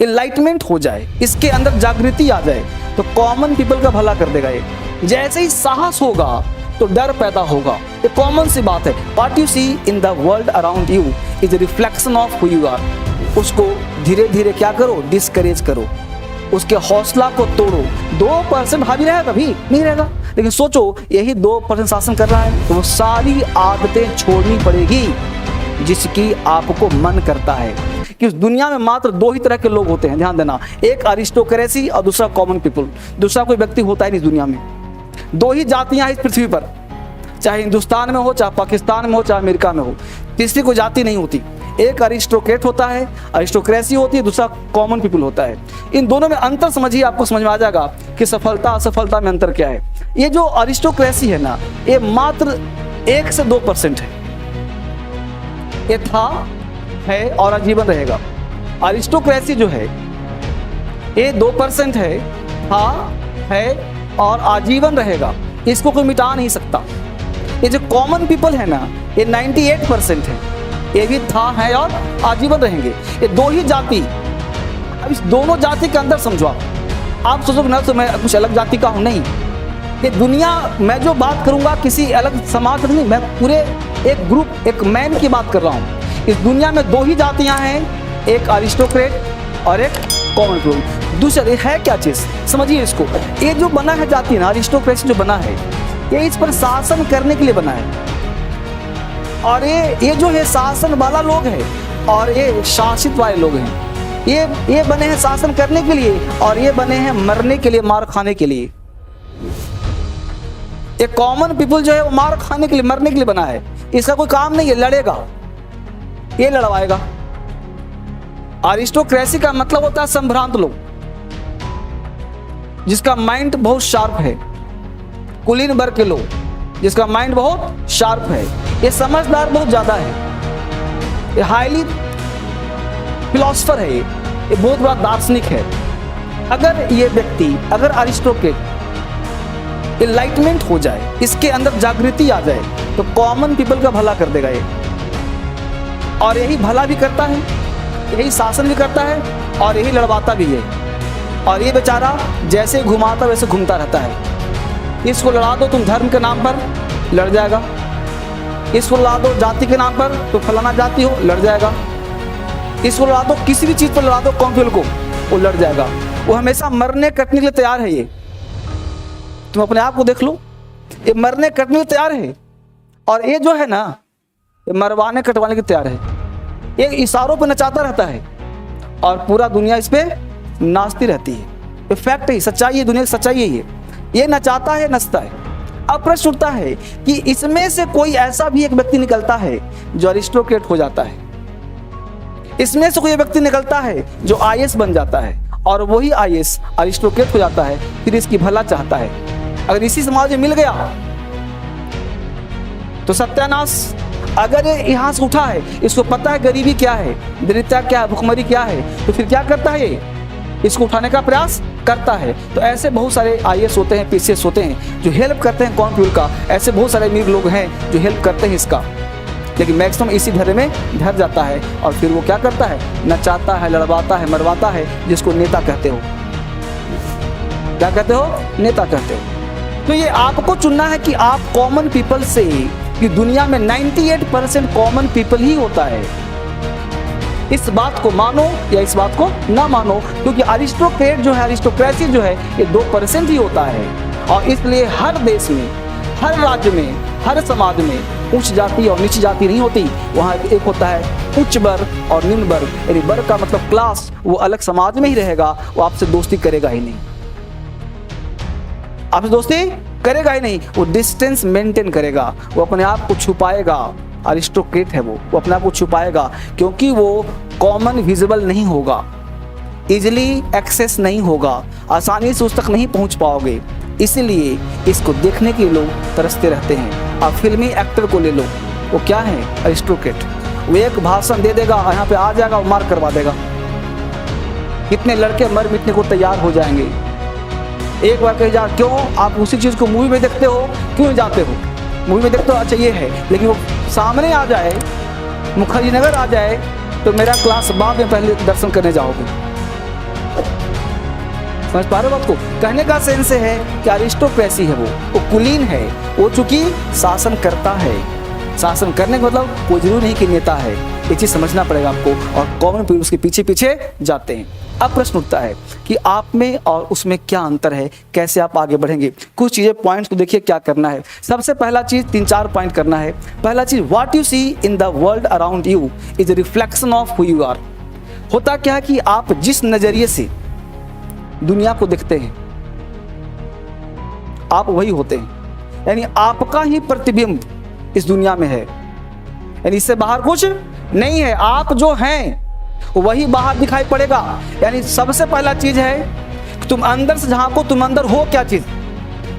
Enlightenment हो जाए, इसके अंदर जागृति आ जाए, तो कॉमन पीपल का भला कर देगा ये। जैसे ही साहस होगा तो डर पैदा होगा, ये कॉमन सी बात है। What you see in the world around you is a reflection of who you are. उसको धीरे धीरे क्या करो, डिस्करेज करो, उसके हौसला को तोड़ो। 2% हावी रहेगा, कभी नहीं रहेगा, लेकिन सोचो यही 2% शासन कर रहा है, तो वो सारी आदतें छोड़नी पड़ेगी जिसकी आपको मन करता है। कि उस दुनिया में मात्र 2 ही तरह के लोग होते हैं, ध्यान देना, एक अरिस्टोक्रेसी और दूसरा कॉमन पीपल। दूसरा कोई व्यक्ति होता है नहीं इस दुनिया में। 2 ही जातियां हैं इस पृथ्वी पर, चाहे हिंदुस्तान में हो, चाहे पाकिस्तान में हो, चाहे अमेरिका में हो, तीसरी कोई जाति नहीं होती। एक अरिस्टोक्रेट होता है, अरिस्टोक्रेसी होती है, दूसरा कॉमन पीपल होता है। इन दोनों में अंतर समझिए, आपको समझ में आ जाएगा कि सफलता असफलता में अंतर क्या है। ये जो अरिस्टोक्रेसी है ना, ये मात्र 1 से 2% है। ये था, है और आजीवन रहेगा। अरिस्टोक्रेसी जो है ये 2% है, था, है और आजीवन रहेगा, इसको कोई मिटा नहीं सकता। ये जो कॉमन पीपल है ना, ये 98% है, ये भी था, है और आजीवन रहेंगे। ये 2 ही जाति। अब इस दोनों जाति के अंदर समझो आप सोचोगे ना तो मैं कुछ अलग जाति का हूं, नहीं। ये दुनिया, मैं जो बात करूंगा किसी अलग समाज नहीं, मैं पूरे एक ग्रुप, एक मैन की बात कर रहा हूं। इस दुनिया में 2 ही जातियां हैं, एक अरिस्टोक्रेट और एक कॉमन पीपल। दूसरा है क्या चीज, समझिए इसको। ये जो बना है जाति ना, अरिस्टोक्रेसी जो बना है, ये इस पर शासन करने के लिए बना है। और ये जो है शासन वाला लोग हैं और ये शासित वाले लोग हैं। ये बने हैं शासन करने के लिए और ये बने हैं मरने के लिए, मार खाने के लिए। ये कॉमन पीपल जो है वो मार खाने के लिए, मरने के लिए बना है। इसका कोई काम नहीं है, लड़ेगा, ये लड़वाएगा। अरिस्टोक्रेसी का मतलब होता है संभ्रांत लोग, जिसका माइंड बहुत शार्प है। कुलीन वर्ग के लोग जिसका माइंड बहुत शार्प है, ये समझदार बहुत ज्यादा है, ये हाईली फिलोसफर है, ये बहुत बड़ा दार्शनिक है। अगर ये व्यक्ति, अगर अरिस्टोक्रेट इनलाइटमेंट हो जाए, इसके अंदर जागृति आ जाए, तो कॉमन पीपल का भला कर देगा ये। और यही भला भी करता है, यही शासन भी करता है और यही लड़वाता भी है। और ये बेचारा जैसे घुमाता वैसे घूमता रहता है। इसको लड़ा दो तुम धर्म के नाम पर, लड़ जाएगा। इसको लड़ा दो जाति के नाम पर, तो फलाना जाति हो, लड़ जाएगा। इसको लड़ा दो किसी भी चीज पर, लड़ा दो कॉम्पिल को, वो लड़ जाएगा। वो हमेशा मरने कटने के लिए तैयार है। ये तुम अपने आप को देख लो, ये मरने कटने के लिए तैयार है। और ये जो है ना, ये मरवाने कटवाने के तैयार है। ये इशारों पर नचाता रहता है और पूरा दुनिया इस पे नाचती रहती है। ये फैक्ट है, सच्चाई है, दुनिया की सच्चाई है। ये नचाता है, नचता है। अब प्रश्न उठता है कि इसमें से कोई ऐसा भी एक व्यक्ति निकलता है जो अरिस्टोक्रेट हो जाता है। इसमें से कोई व्यक्ति निकलता है जो आईएएस बन जाता है और वही आईएएस अरिस्टोक्रेट हो जाता है, फिर इसकी भला चाहता है। अगर इसी समाज में मिल गया तो सत्यानाश। अगर ये यहाँ से उठा है, इसको पता है गरीबी क्या है, दरिद्रता क्या है, भुखमरी क्या है, तो फिर क्या करता है ये, इसको उठाने का प्रयास करता है। तो ऐसे बहुत सारे आईएएस होते हैं, पीसीएस होते हैं जो हेल्प करते हैं कॉमन पीपल का। ऐसे बहुत सारे अमीर लोग हैं जो हेल्प करते हैं इसका, लेकिन मैक्सिमम इसी धैर्य में धर जाता है और फिर वो क्या करता है, नचाता है, लड़वाता है, मरवाता है, जिसको नेता कहते हो। क्या कहते हो, नेता कहते हो। तो ये आपको चुनना है कि आप कॉमन पीपल से, कि दुनिया में 98% कॉमन पीपल ही होता है, इस बात को मानो या इस बात को ना मानो। क्योंकि अरिस्टोक्रेट जो है, अरिस्टोक्रेसी जो है, ये 2% ही होता है। और इसलिए हर देश में, हर राज्य में, हर समाज में उच्च जाति और नीच जाति नहीं होती। वहाँ एक होता है उच्च वर्ग और निम्न वर्ग। यानी वर्ग का मतलब क्लास, वो अलग समाज में ही रहेगा, वो आपसे दोस्ती करेगा ही नहीं, आपसे दोस्ती करेगा ही नहीं, वो डिस्टेंस मेंटेन करेगा, वो अपने आप को छुपाएगा। अरिस्टोक्रेट है वो अपने आप को छुपाएगा, क्योंकि वो कॉमन विजिबल नहीं होगा, इजिली एक्सेस नहीं होगा, आसानी से उस तक नहीं पहुंच पाओगे। इसलिए इसको देखने के लोग तरसते रहते हैं। आप फिल्मी एक्टर को ले लो, वो क्या है, अरिस्टोक्रेट। वो एक भाषण दे देगा, यहाँ पे आ जाएगा, मार करवा देगा। कितने लड़के मर मिटने को तैयार हो जाएंगे। एक बार कही जा, क्यों आप उसी चीज़ को मूवी में देखते हो, क्यों जाते हो, मूवी में देखते हो, अच्छा ये है, लेकिन वो सामने आ जाए, मुखर्जी नगर आ जाए, तो मेरा क्लास बाद में पहले दर्शन करने जाओगे। समझ पा रहे हो बात को? कहने का सेंस है कि अरिस्टोक्रेसी है, वो कुलीन है, वो चूंकि शासन करता है। शासन करने का मतलब कोई जरूरी नहीं कि नेता है, ये चीज समझना पड़ेगा आपको, और कॉमन पीपल उसके पीछे पीछे जाते हैं। अब प्रश्न उठता है कि आप में और उसमें क्या अंतर है, कैसे आप आगे बढ़ेंगे। कुछ चीजें पॉइंट्स को देखिए क्या करना है। सबसे पहला चीज 3-4 पॉइंट करना है। पहला चीज, what you see in the world around you is a reflection of who you are. होता क्या है कि आप जिस नजरिए से दुनिया को देखते हैं आप वही होते हैं, यानी आपका ही प्रतिबिंब इस दुनिया में है, यानी इससे बाहर कुछ नहीं है। आप जो हैं वही बाहर दिखाई पड़ेगा। यानी सबसे पहला चीज है कि तुम अंदर से झांको, तुम अंदर हो क्या चीज,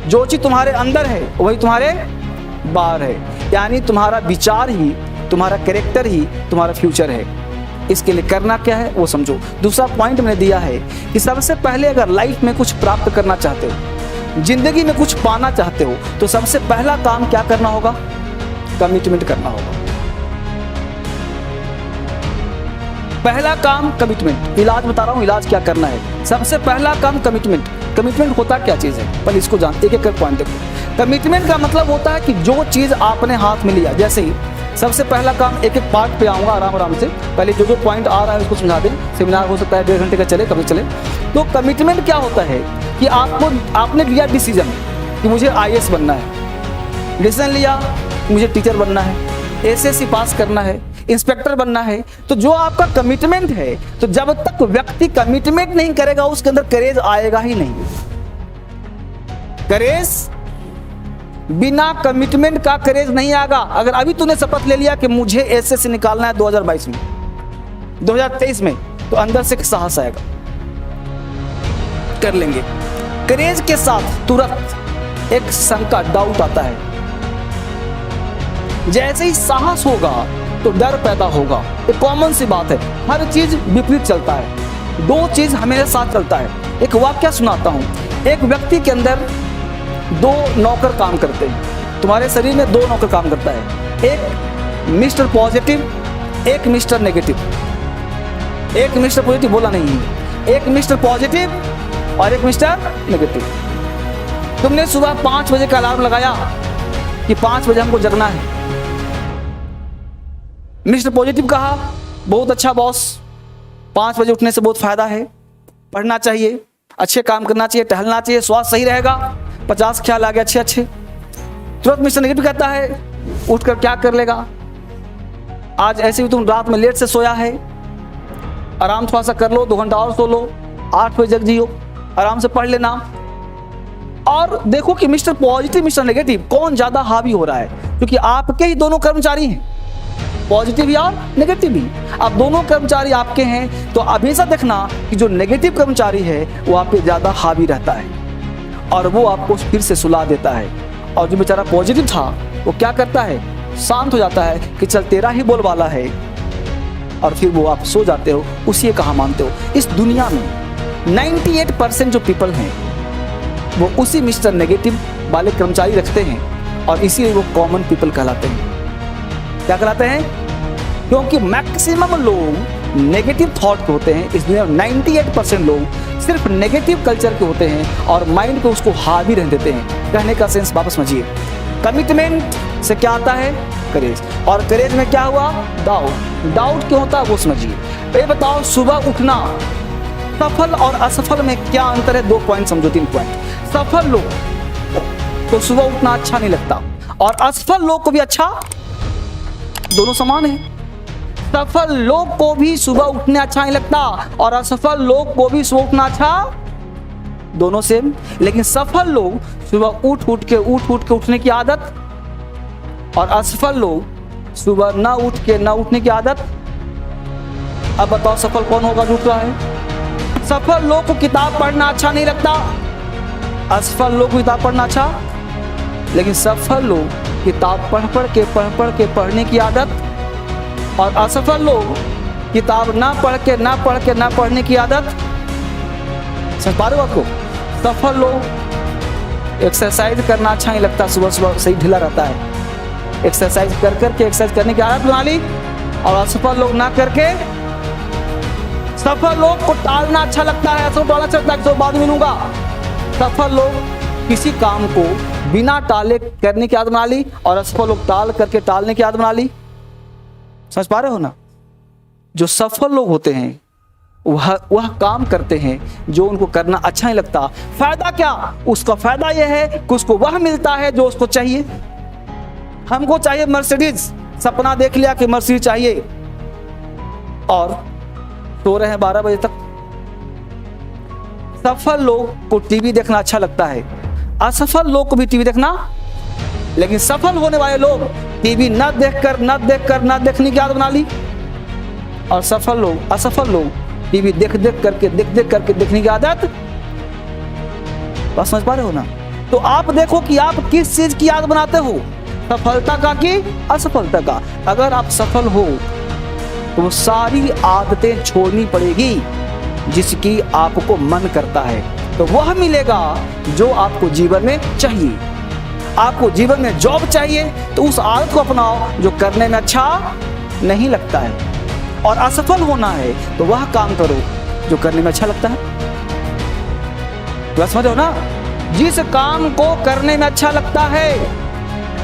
जो चीज तुम्हारे अंदर है वही तुम्हारे बाहर है। यानी तुम्हारा विचार ही, तुम्हारा कैरेक्टर ही तुम्हारा फ्यूचर है। इसके लिए करना क्या है वो समझो। दूसरा पॉइंट मैंने दिया है कि सबसे पहले अगर लाइफ में कुछ प्राप्त करना चाहते हो, जिंदगी में कुछ पाना चाहते हो, तो सबसे पहला काम क्या करना होगा? कमिटमेंट करना होगा। पहला काम कमिटमेंट। इलाज बता रहा हूं, इलाज क्या करना है। सबसे पहला काम कमिटमेंट। कमिटमेंट होता क्या चीज है, पहले इसको जान, एक एक पॉइंट देखो। कमिटमेंट का मतलब होता है कि जो चीज आपने हाथ में लिया, जैसे ही सबसे पहला काम, एक एक पार्ट पे आऊंगा आराम आराम से, पहले जो जो पॉइंट आ रहा है उसको समझा दें। सेमिनार हो सकता है 1.5 घंटे का चले, कभी चले। तो कमिटमेंट क्या होता है कि आपने लिया डिसीजन कि मुझे IAS बनना है, डिसीजन लिया मुझे टीचर बनना है, SSC पास करना है, इंस्पेक्टर बनना है। तो जो आपका कमिटमेंट है, तो जब तक व्यक्ति कमिटमेंट नहीं करेगा उसके अंदर करेज आएगा ही नहीं। करेज, बिना कमिटमेंट का करेज नहीं आएगा। अगर अभी तूने शपथ ले लिया कि मुझे SSC निकालना है 2022 में, 2023 में, तो अंदर से साहस आएगा, कर लेंगे। करेज के साथ तुरंत एक शंका, डाउट आता है। जैसे ही साहस होगा तो डर पैदा होगा। ये कॉमन सी बात है, हर चीज विपरीत चलता है, दो चीज हमेशा साथ चलता है। एक वाक्य सुनाता हूं। एक व्यक्ति के अंदर 2 नौकर काम करते हैं। तुम्हारे शरीर में 2 नौकर काम करता है, एक मिस्टर पॉजिटिव, एक मिस्टर नेगेटिव। एक मिस्टर पॉजिटिव बोला नहीं है, एक मिस्टर पॉजिटिव और एक मिस्टर नेगेटिव। तुमने सुबह 5 बजे का अलार्म लगाया कि 5 बजे हमको जगना है। मिस्टर पॉजिटिव कहा, बहुत अच्छा बॉस, 5 बजे उठने से बहुत फायदा है, पढ़ना चाहिए, अच्छे काम करना चाहिए, टहलना चाहिए, स्वास्थ्य सही रहेगा, 50 ख्याल आ गए अच्छे अच्छे। तुरंत मिस्टर नेगेटिव कहता है, उठकर क्या कर लेगा, आज ऐसे भी तुम रात में लेट से सोया है, आराम थोड़ा सा कर लो, 2 घंटा और सो लो, 8 बजे जग जियो, आराम से पढ़ लेना। और देखो कि मिस्टर पॉजिटिव, मिस्टर नेगेटिव कौन ज्यादा हावी हो रहा है, क्योंकि आपके ही दोनों कर्मचारी हैं, पॉजिटिव या नेगेटिव भी। अब दोनों कर्मचारी आपके हैं, तो हमेशा देखना कि जो नेगेटिव कर्मचारी है वो आप पे ज्यादा हावी रहता है और वो आपको फिर से सुला देता है। और जो बेचारा पॉजिटिव था वो क्या करता है, शांत हो जाता है कि चल तेरा ही बोलबाला है, और फिर वो आप सो जाते हो, उसी कहा मानते हो। इस दुनिया में 98% जो पीपल हैं वो उसी मिस्टर नेगेटिव वाले कर्मचारी रखते हैं, और इसीलिए वो कॉमन पीपल कहलाते हैं। क्या कहलाते हैं? क्योंकि मैक्सिमम लोग नेगेटिव थॉट के होते हैं। इस दुनिया में 98% लोग सिर्फ नेगेटिव कल्चर के होते हैं और माइंड पे उसको हावी रहने देते हैं। कहने का सेंस वापस समझिए, कमिटमेंट से क्या आता है? करेज। और करेज में क्या हुआ? डाउट। डाउट क्यों होता है वो समझिए। ये बताओ, सुबह उठना, सफल और असफल में क्या अंतर है? 2 पॉइंट समझो, 3 पॉइंट। सफल लोग तो सुबह उठना अच्छा नहीं लगता, और असफल लोग को भी अच्छा, दोनों समान है। सफल लोग को भी सुबह उठने अच्छा नहीं लगता, और असफल लोग को भी सुबह उठना अच्छा, दोनों सेम। लेकिन सफल लोग सुबह उठ के उठने की आदत, और असफल लोग सुबह ना उठ के ना उठने की आदत। अब बताओ सफल कौन होगा जो उठ रहा है? सफल लोग को किताब पढ़ना अच्छा नहीं लगता, असफल लोग को किताब पढ़ना अच्छा। लेकिन सफल लोग किताब पढ़ के पढ़ने की आदत, और असफल लोग किताब ना पढ़ने की आदत। समझ पा रहे हो आपको? सफल लोग एक्सरसाइज करना अच्छा नहीं लगता, सुबह सुबह सही ढीला रहता है, एक्सरसाइज कर करके एक्सरसाइज करने की आदत बना ली, और असफल लोग ना करके सफल लोग को टालना अच्छा लगता है, ऐसा टालना अच्छा लगता है, तो बाद में मिलूंगा। सफल लोग किसी काम को बिना टाले करने की आदत बना ली, और असफल लोग टाल करके टालने की आदत बना ली। समझ पा रहे हो ना? जो सफल लोग होते हैं वह काम करते हैं जो उनको करना अच्छा नहीं लगता। फायदा क्या? उसका फायदा यह है कि उसको वह मिलता है जो उसको चाहिए। हमको चाहिए मर्सिडीज, सपना देख लिया कि मर्सिडीज चाहिए, और सो रहे हैं 12 बजे तक। सफल लोग को टीवी देखना अच्छा लगता है, असफल लोग को भी टीवी देखना, लेकिन सफल होने वाले लोग टीवी न देखने की आदत बना ली, और असफल लोग टीवी देख करके देखने की आदत। बात समझ पा रहे हो ना? तो आप देखो कि आप किस चीज की आदत बनाते हो, सफलता का कि असफलता का। अगर आप सफल हो तो वो सारी आदतें छोड़नी पड़ेगी जिसकी आपको मन करता है, तो वह मिलेगा जो आपको जीवन में चाहिए। आपको जीवन में जॉब चाहिए तो उस आदत को अपनाओ जो करने में अच्छा नहीं लगता है, और असफल होना है तो वह काम करो जो करने में अच्छा लगता है। तो समझो ना, जिस काम को करने में अच्छा लगता है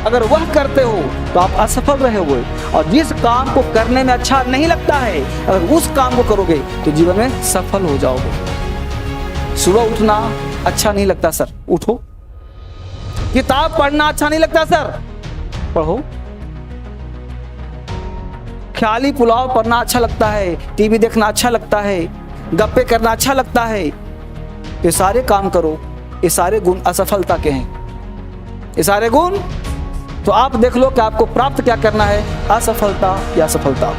अगर वह करते हो तो आप असफल रहोगे, और जिस काम को करने में अच्छा नहीं लगता है अगर उस काम को करोगे तो जीवन में सफल हो जाओगे। सुबह उठना अच्छा नहीं लगता सर, उठो। किताब पढ़ना अच्छा नहीं लगता सर, पढ़ो। ख्याली पुलाव पढ़ना अच्छा लगता है, टीवी देखना अच्छा लगता है, गप्पे करना अच्छा लगता है, ये सारे काम करो। ये सारे गुण असफलता के हैं, ये सारे गुण। तो आप देख लो कि आपको प्राप्त क्या करना है, असफलता या सफलता।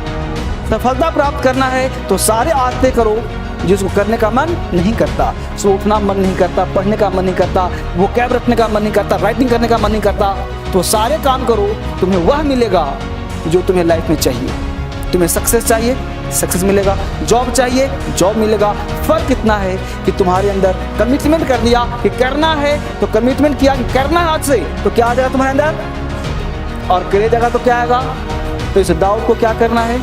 सफलता प्राप्त करना है तो सारे आदतें करो जिसको करने का मन नहीं करता। सो उठना मन नहीं करता, पढ़ने का मन नहीं करता, वो कैब रखने का मन नहीं करता, राइटिंग करने का मन नहीं करता, तो सारे काम करो, तुम्हें वह मिलेगा जो तुम्हें लाइफ में चाहिए। तुम्हें सक्सेस चाहिए, सक्सेस मिलेगा। जॉब चाहिए, जॉब मिलेगा। फर्क इतना है कि तुम्हारे अंदर कमिटमेंट कर लिया कि करना है, तो कमिटमेंट किया कि करना है आज से, तो क्या आ जाएगा तुम्हारे अंदर, और करे जाएगा तो क्या आएगा। तो इस दाऊद को क्या करना है,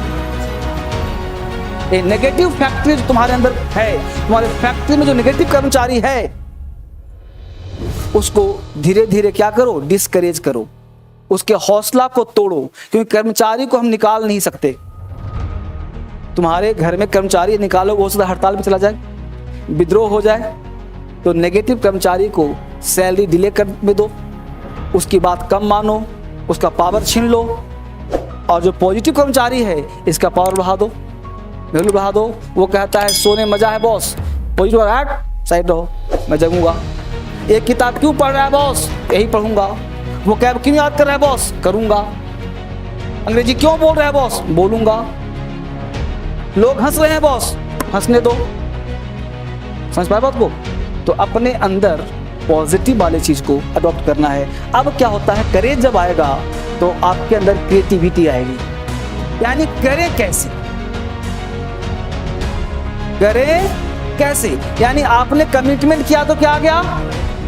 ये नेगेटिव फैक्ट्री जो तुम्हारे अंदर है, तुम्हारे फैक्ट्री में जो नेगेटिव कर्मचारी है उसको धीरे धीरे क्या करो, डिस्करेज करो, उसके हौसला को तोड़ो, क्योंकि कर्मचारी को हम निकाल नहीं सकते। तुम्हारे घर में कर्मचारी निकालो, वो सदा हड़ताल पे चला जाए, विद्रोह हो जाए, तो नेगेटिव कर्मचारी को सैलरी डिले कर दो, उसकी बात कम मानो, उसका पावर छीन लो, और जो पॉजिटिव कर्मचारी है इसका पावर बढ़ा दो, वैल्यू बढ़ा दो। वो कहता है सोने मजा है बॉस, पॉजिटिव साइड रहो, मैं जगूंगा। एक किताब क्यों पढ़ रहा है बॉस, यही पढ़ूंगा। वो कैब क्यों याद कर रहा है बॉस, करूंगा। अंग्रेजी क्यों बोल रहा है बॉस, बोलूंगा। लोग हंस रहे हैं बॉस, हंसने दो। समझ पाए बात को? तो अपने अंदर पॉजिटिव वाले चीज को अडॉप्ट करना है। अब क्या होता है, करेज जब आएगा तो आपके अंदर क्रिएटिविटी आएगी। यानी करें कैसे, करें कैसे, यानी आपने कमिटमेंट किया तो क्या आ गया,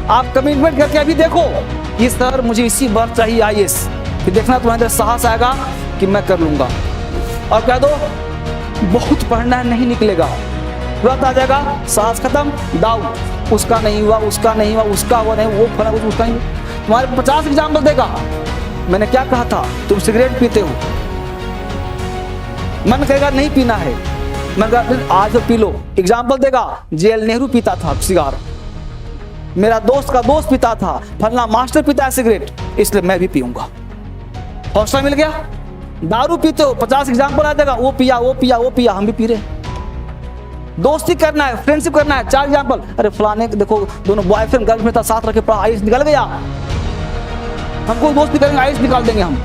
आप कमिटमेंट करके अभी देखो कि सर मुझे इसी बार चाहिए IAS, फिर देखना तुम्हारे अंदर साहस आएगा कि मैं कर लूंगा। और कह दो बहुत पढ़ना है, नहीं निकलेगा, तुरंत आ जाएगा, साहस खत्म, डाउट, उसका नहीं हुआ, उसका नहीं हुआ, उसका हुआ नहीं, वो फला कुछ उसका नहीं। तुम्हारे 50 एग्जाम्पल देगा। मैंने क्या कहा था, तुम सिगरेट पीते हो, मन कहेगा नहीं पीना है, मन कहेगा आज तो पी लो। एग्जाम्पल देगा, JL नेहरू पीता था सिगार, मेरा दोस्त का दोस्त पीता था, फलना मास्टर पीता है सिगरेट, इसलिए मैं भी पीऊंगा। हौसला मिल गया। दारू पीते हो, 50 एग्जाम्पल आ जाएगा, वो पिया वो पिया वो पिया, हम भी पी रहे। दोस्ती करना है, फ्रेंडशिप करना है, 4 एग्जाम्पल, अरे फलाने देखो दोनों बॉयफ्रेंड गर्लफ्रेंड था, साथ रखे पड़ा, IAS निकल गया, हमको दोस्ती करेंगे IAS निकाल देंगे हम।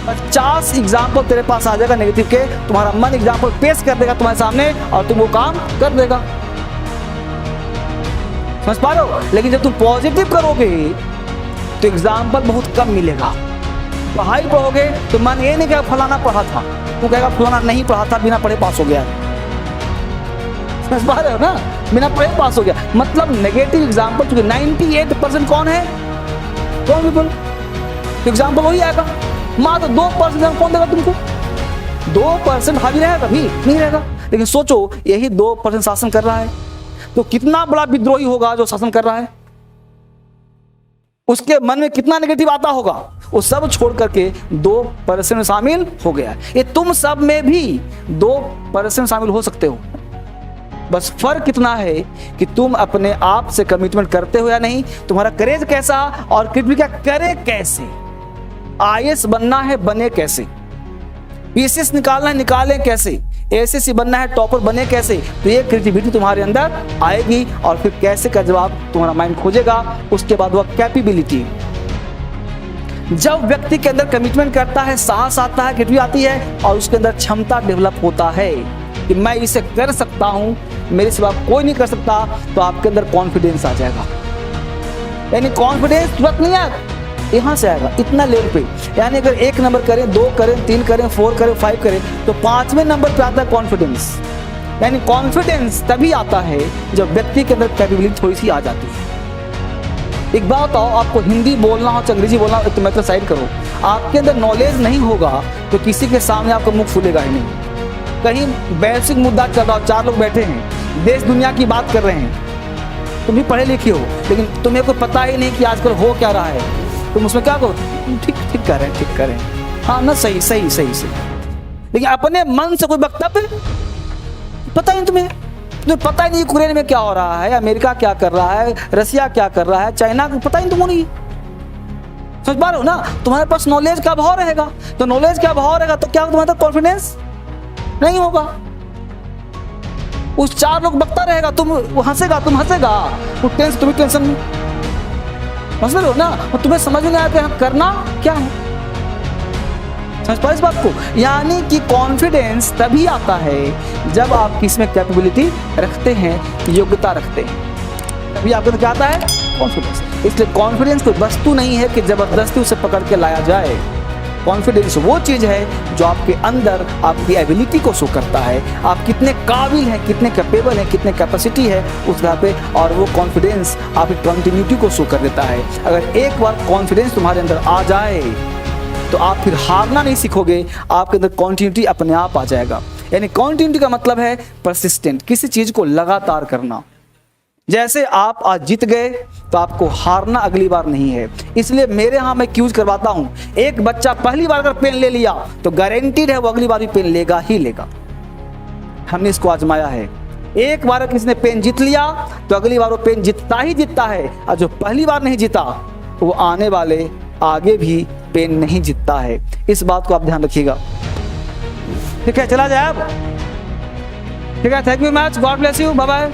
50 एग्जाम्पल तेरे पास आ जाएगा नेगेटिव के, तुम्हारा मन एग्जाम्पल पेश कर देगा तुम्हारे सामने और तुम वो काम कर देगा। समझ पा रहे हो? लेकिन जब तुम पॉजिटिव करोगे तो एग्जाम्पल बहुत कम मिलेगा। पढ़ाई पढ़ोगे तो मन ये नहीं कहेगा फलाना पढ़ा था, तू कहेगा फलाना नहीं पढ़ा था, बिना पढ़े पास हो गया। समझ पा रहे हो ना, बिना पढ़े पास हो गया। मतलब नेगेटिव एग्जाम्पल, क्योंकि 98% कौन है, कौन पीपल, एग्जाम्पल वही आएगा। मात्र 2% कौन देगा तुमको, 2% हावी रहेगा, कभी नहीं रहेगा। लेकिन सोचो यही 2% शासन कर रहा है, तो कितना बड़ा विद्रोही होगा जो शासन कर रहा है, उसके मन में कितना नेगेटिव आता होगा। वो सब छोड़ करके 2% में शामिल हो गया। ये तुम सब में भी 2% शामिल हो सकते हो, बस फर्क कितना है कि तुम अपने आप से कमिटमेंट करते हो या नहीं, तुम्हारा करेज कैसा और क्रिटिविटी करे कैसे, आईएएस बनना है बने कैसे, पीसीएस निकालना है निकाले कैसे, एसएससी बनना है टॉपर बने कैसे। तो ये क्रिएटिविटी तुम्हारे अंदर आएगी और फिर कैसे का जवाब तुम्हारा माइंड खोजेगा। उसके बाद वह कैपेबिलिटी, जब व्यक्ति के अंदर कमिटमेंट करता है, साहस आता है, क्रिएटिविटी आती है और उसके अंदर क्षमता डेवलप होता है कि मैं इसे कर सकता हूं, मेरे सिवा कोई नहीं कर सकता, तो आपके अंदर कॉन्फिडेंस आ जाएगा। यानी कॉन्फिडेंस तुरंत नहीं आएगा, यहां से आएगा इतना लेवल पे। यानी अगर 1 नंबर करें, 2 करें, 3 करें, 4 करें, 5 करें, तो 5वें नंबर पे आता है कॉन्फिडेंस। यानी कॉन्फिडेंस तभी आता है जब व्यक्ति के अंदर कैपेबिलिटी थोड़ी सी आ जाती है। एक बात बताओ, आपको हिंदी बोलना हो चाहे अंग्रेजी बोलना हो, तो मैं तो साइड करो, आपके अंदर नॉलेज नहीं होगा तो किसी के सामने आपका मुख फूलेगा ही नहीं। कहीं बेसिक मुद्दा चल रहा हो, 4 लोग बैठे हैं, देश दुनिया की बात कर रहे हैं, तुम भी पढ़े लिखे हो, लेकिन तुम्हें को पता ही नहीं कि आजकल हो क्या रहा है, तुम उसमें क्या करो, ठीक ठीक कर रहे हैं, ठीक करें, हाँ ना, सही सही सही सही, लेकिन अपने मन से कोई वक्तव्य पता ही नहीं तुम्हें पता ही नहीं यूक्रेन में क्या हो रहा है, अमेरिका क्या कर रहा है, रसिया क्या कर रहा है, चाइना को पता ही तुमको नहीं। समझ पा रहे हो ना, तुम्हारे पास नॉलेज का अभाव रहेगा, तो नॉलेज का अभाव रहेगा तो क्या तुम्हारे कॉन्फिडेंस नहीं होगा। उस 4 लोग बकता रहेगा, तुम हंसेगा, तुम हंसेगा, तुम्हें टेंशन, समझ रहे हो ना, तुम्हें समझ में आया कि करना क्या है। समझ पाए इस बात को। यानी कि कॉन्फिडेंस तभी आता है जब आप किसमें कैपेबिलिटी रखते हैं, योग्यता रखते हैं, तभी आपके अंदर क्या आता है, कॉन्फिडेंस। इसलिए कॉन्फिडेंस कोई वस्तु नहीं है कि जबरदस्ती उसे पकड़ के लाया जाए। कॉन्फिडेंस वो चीज है जो आपके अंदर आपकी एबिलिटी को शो करता है, आप कितने काबिल हैं, कितने कैपेबल हैं, कितने कैपेसिटी है उस जगह पे, और वो कॉन्फिडेंस आपकी कंटिन्यूटी को शो कर देता है। अगर एक बार कॉन्फिडेंस तुम्हारे अंदर आ जाए तो आप फिर हारना नहीं सीखोगे, आपके अंदर कॉन्टिन्यूटी अपने आप आ जाएगा। यानी कॉन्टिन्यूटी का मतलब है परसिस्टेंट, किसी चीज को लगातार करना। जैसे आप आज जीत गए तो आपको हारना अगली बार नहीं है। इसलिए मेरे यहाँ मैं क्यूज करवाता हूं, एक बच्चा पहली बार अगर पेन ले लिया तो गारंटीड है वो अगली बार भी पेन लेगा ही लेगा। हमने इसको आजमाया है। एक बार किसी ने पेन जीत लिया तो अगली बार वो पेन जीतता ही जीतता है, और जो पहली बार नहीं जीता वो आने वाले आगे भी पेन नहीं जीतता है। इस बात को आप ध्यान रखिएगा। ठीक है, चला जाए अब। ठीक है, thank you much, God bless you, bye bye.